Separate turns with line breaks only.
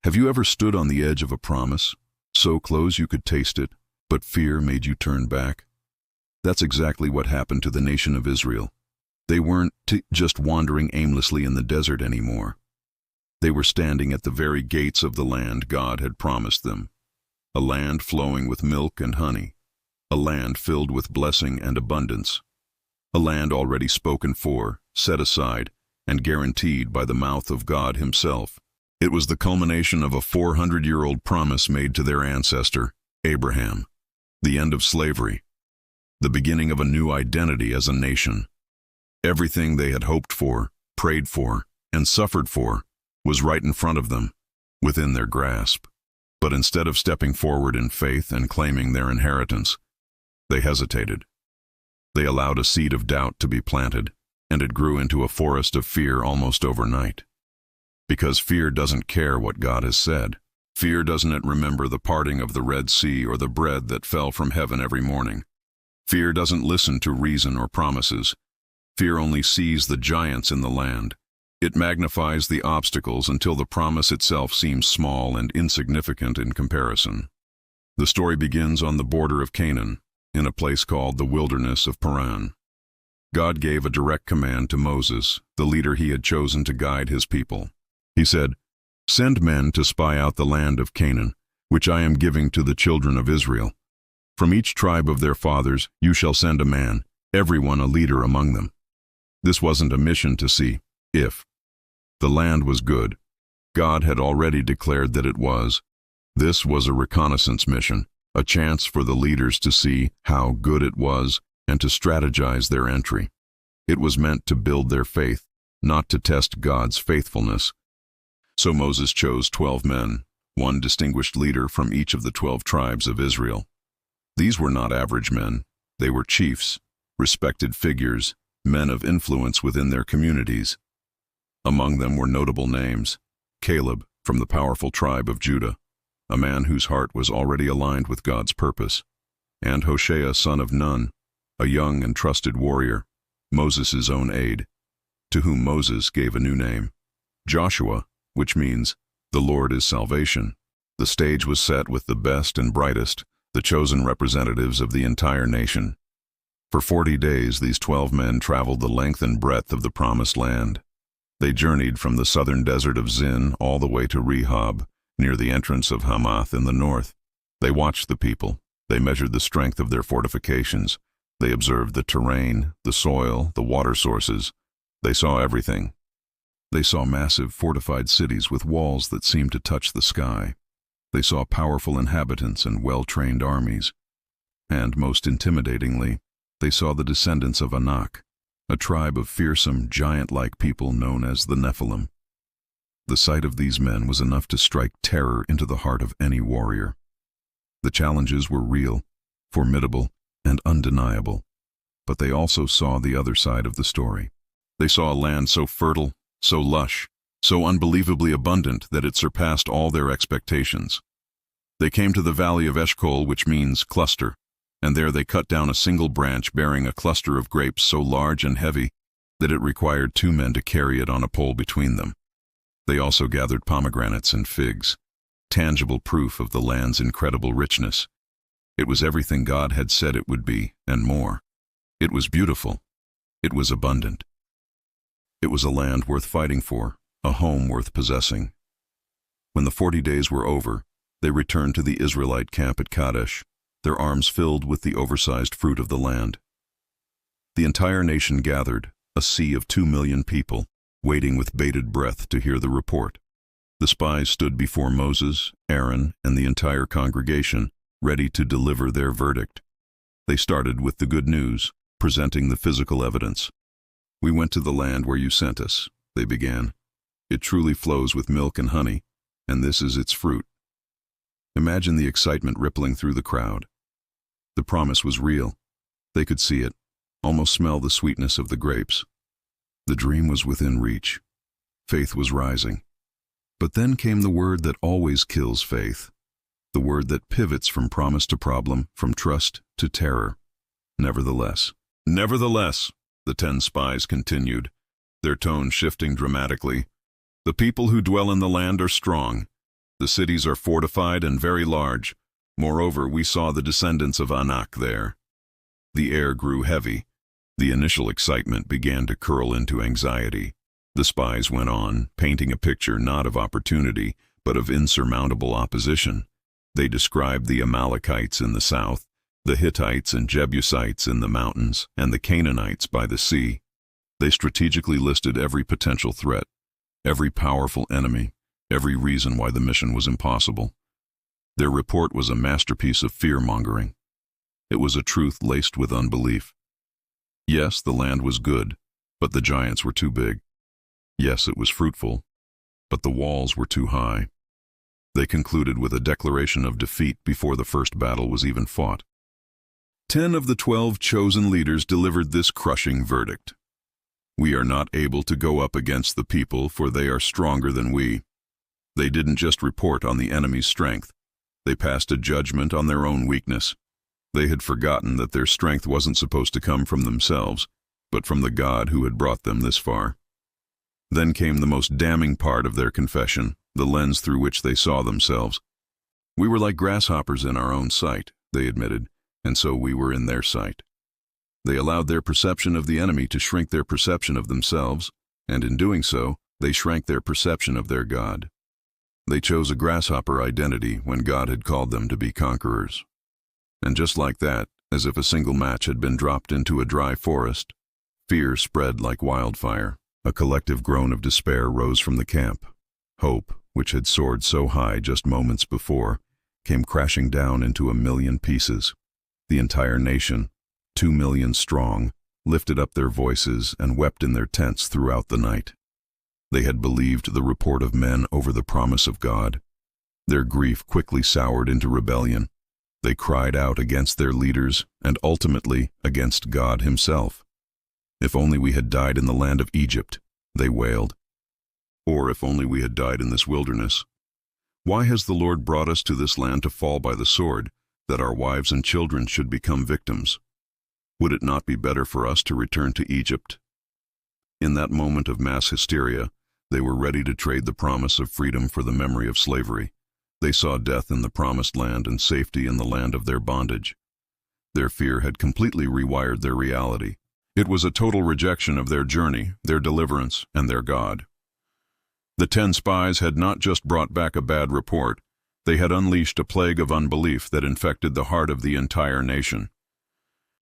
Have you ever stood on the edge of a promise, so close you could taste it, but fear made you turn back? That's exactly what happened to the nation of Israel. They weren't just wandering aimlessly in the desert anymore. They were standing at the very gates of the land God had promised them, a land flowing with milk and honey, a land filled with blessing and abundance, a land already spoken for, set aside, and guaranteed by the mouth of God himself. It was the culmination of a 400-year-old promise made to their ancestor, Abraham, the end of slavery, the beginning of a new identity as a nation. Everything they had hoped for, prayed for, and suffered for was right in front of them, within their grasp. But instead of stepping forward in faith and claiming their inheritance, they hesitated. They allowed a seed of doubt to be planted, and it grew into a forest of fear almost overnight. Because fear doesn't care what God has said. Fear doesn't remember the parting of the Red Sea or the bread that fell from heaven every morning. Fear doesn't listen to reason or promises. Fear only sees the giants in the land. It magnifies the obstacles until the promise itself seems small and insignificant in comparison. The story begins on the border of Canaan, in a place called the wilderness of Paran. God gave a direct command to Moses, the leader he had chosen to guide his people. He said, "Send men to spy out the land of Canaan, which I am giving to the children of Israel. From each tribe of their fathers you shall send a man, everyone a leader among them." This wasn't a mission to see if the land was good. God had already declared that it was. This was a reconnaissance mission, a chance for the leaders to see how good it was and to strategize their entry. It was meant to build their faith, not to test God's faithfulness. So Moses chose 12 men, one distinguished leader from each of the 12 tribes of Israel. These were not average men. They were chiefs, respected figures, men of influence within their communities. Among them were notable names: Caleb from the powerful tribe of Judah, a man whose heart was already aligned with God's purpose, and Hoshea son of Nun, a young and trusted warrior, Moses' own aide, to whom Moses gave a new name, Joshua, which means, "The Lord is salvation." The stage was set with the best and brightest, the chosen representatives of the entire nation. For 40 days, these 12 men traveled the length and breadth of the Promised Land. They journeyed from the southern desert of Zin all the way to Rehob, near the entrance of Hamath in the north. They watched the people. They measured the strength of their fortifications. They observed the terrain, the soil, the water sources. They saw everything. They saw massive fortified cities with walls that seemed to touch the sky. They saw powerful inhabitants and well-trained armies. And most intimidatingly, they saw the descendants of Anak, a tribe of fearsome, giant-like people known as the Nephilim. The sight of these men was enough to strike terror into the heart of any warrior. The challenges were real, formidable, and undeniable, but they also saw the other side of the story. They saw a land so fertile, so lush, so unbelievably abundant that it surpassed all their expectations. They came to the valley of Eshcol, which means cluster, and there they cut down a single branch bearing a cluster of grapes so large and heavy that it required 2 men to carry it on a pole between them. They also gathered pomegranates and figs, tangible proof of the land's incredible richness. It was everything God had said it would be, and more. It was beautiful. It was abundant. It was a land worth fighting for, a home worth possessing. When the 40 days were over, they returned to the Israelite camp at Kadesh, their arms filled with the oversized fruit of the land. The entire nation gathered, a sea of 2 million people, waiting with bated breath to hear the report. The spies stood before Moses, Aaron, and the entire congregation, ready to deliver their verdict. They started with the good news, presenting the physical evidence. "We went to the land where you sent us," they began. "It truly flows with milk and honey, and this is its fruit." Imagine the excitement rippling through the crowd. The promise was real. They could see it, almost smell the sweetness of the grapes. The dream was within reach. Faith was rising. But then came the word that always kills faith, the word that pivots from promise to problem, from trust to terror. Nevertheless, the 10 spies continued, their tone shifting dramatically. "The people who dwell in the land are strong. The cities are fortified and very large. Moreover, we saw the descendants of Anak there. The air grew heavy. The initial excitement began to curl into anxiety. The spies went on, painting a picture not of opportunity, but of insurmountable opposition. They described the Amalekites in the south, the Hittites and Jebusites in the mountains, and the Canaanites by the sea. They strategically listed every potential threat, every powerful enemy, every reason why the mission was impossible. Their report was a masterpiece of fear-mongering. It was a truth laced with unbelief. Yes, the land was good, but the giants were too big. Yes, it was fruitful, but the walls were too high. They concluded with a declaration of defeat before the first battle was even fought. 10 of the 12 chosen leaders delivered this crushing verdict. We are not able to go up against the people, for they are stronger than we. They didn't just report on the enemy's strength. They passed a judgment on their own weakness. They had forgotten that their strength wasn't supposed to come from themselves, but from the God who had brought them this far. Then came the most damning part of their confession, the lens through which they saw themselves. We were like grasshoppers in our own sight, they admitted, and so we were in their sight. They allowed their perception of the enemy to shrink their perception of themselves, and in doing so, they shrank their perception of their God. They chose a grasshopper identity when God had called them to be conquerors. And just like that, as if a single match had been dropped into a dry forest, fear spread like wildfire. A collective groan of despair rose from the camp. Hope, which had soared so high just moments before, came crashing down into a million pieces. The entire nation, 2 million strong, lifted up their voices and wept in their tents throughout the night. They had believed the report of men over the promise of God. Their grief quickly soured into rebellion. They cried out against their leaders and ultimately against God himself. If only we had died in the land of Egypt, they wailed. Or if only we had died in this wilderness. Why has the Lord brought us to this land to fall by the sword, that our wives and children should become victims? Would it not be better for us to return to Egypt? In that moment of mass hysteria, they were ready to trade the promise of freedom for the memory of slavery. They saw death in the promised land and safety in the land of their bondage. Their fear had completely rewired their reality. It was a total rejection of their journey, their deliverance, and their God. The 10 spies had not just brought back a bad report, they had unleashed a plague of unbelief that infected the heart of the entire nation.